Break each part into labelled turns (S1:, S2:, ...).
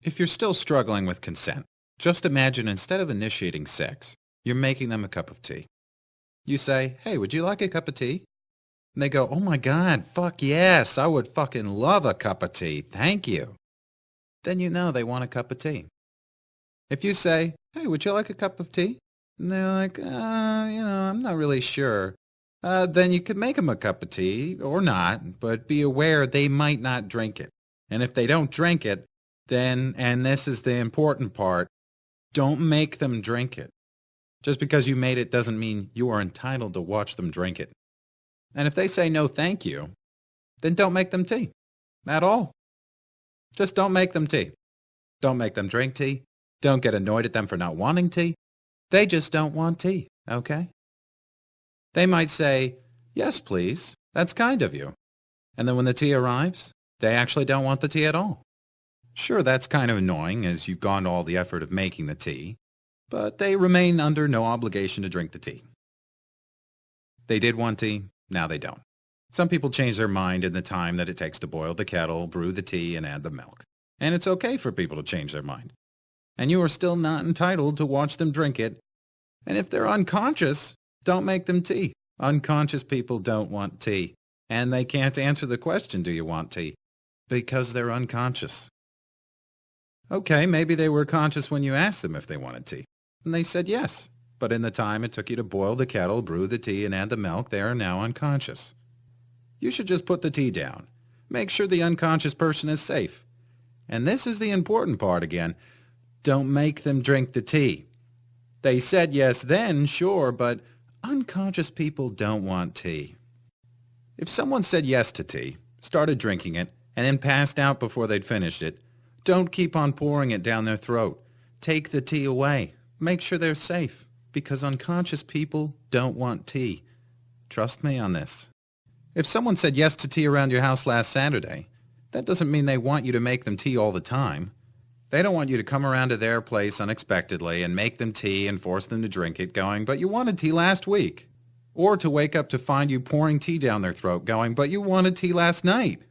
S1: If you're still struggling with consent, just imagine instead of initiating sex, you're making them a cup of tea. You say, "Hey, would you like a cup of tea?" And they go, "Oh my God, fuck yes, I would fucking love a cup of tea. Thank you." Then you know they want a cup of tea. If you say, "Hey, would you like a cup of tea?" And they're like, I'm not really sure. Then you could make them a cup of tea or not, but be aware they might not drink it. And if they don't drink it, then, and this is the important part, don't make them drink it. Just because you made it doesn't mean you are entitled to watch them drink it. And if they say no thank you, then don't make them tea. At all. Just don't make them tea. Don't make them drink tea. Don't get annoyed at them for not wanting tea. They just don't want tea, okay? They might say, "Yes, please. That's kind of you." And then when the tea arrives, they actually don't want the tea at all. Sure, that's kind of annoying as you've gone to all the effort of making the tea, but they remain under no obligation to drink the tea. They did want tea, now they don't. Some people change their mind in the time that it takes to boil the kettle, brew the tea, and add the milk. And it's okay for people to change their mind. And you are still not entitled to watch them drink it. And if they're unconscious, don't make them tea. Unconscious people don't want tea. And they can't answer the question, "Do you want tea?" because they're unconscious. Okay, maybe they were conscious when you asked them if they wanted tea. And they said yes. But in the time it took you to boil the kettle, brew the tea, and add the milk, they are now unconscious. You should just put the tea down. Make sure the unconscious person is safe. And this is the important part again. Don't make them drink the tea. They said yes then, sure, but unconscious people don't want tea. If someone said yes to tea, started drinking it, and then passed out before they'd finished it, don't keep on pouring it down their throat. Take the tea away. Make sure they're safe, because unconscious people don't want tea. Trust me on this. If someone said yes to tea around your house last Saturday, that doesn't mean they want you to make them tea all the time. They don't want you to come around to their place unexpectedly and make them tea and force them to drink it going, "But you wanted tea last week." Or to wake up to find you pouring tea down their throat going, "But you wanted tea last night."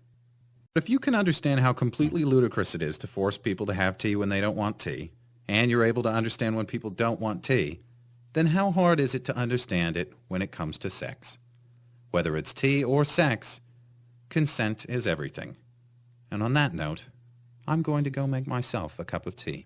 S1: If you can understand how completely ludicrous it is to force people to have tea when they don't want tea, and you're able to understand when people don't want tea, then how hard is it to understand it when it comes to sex? Whether it's tea or sex, consent is everything. And on that note, I'm going to go make myself a cup of tea.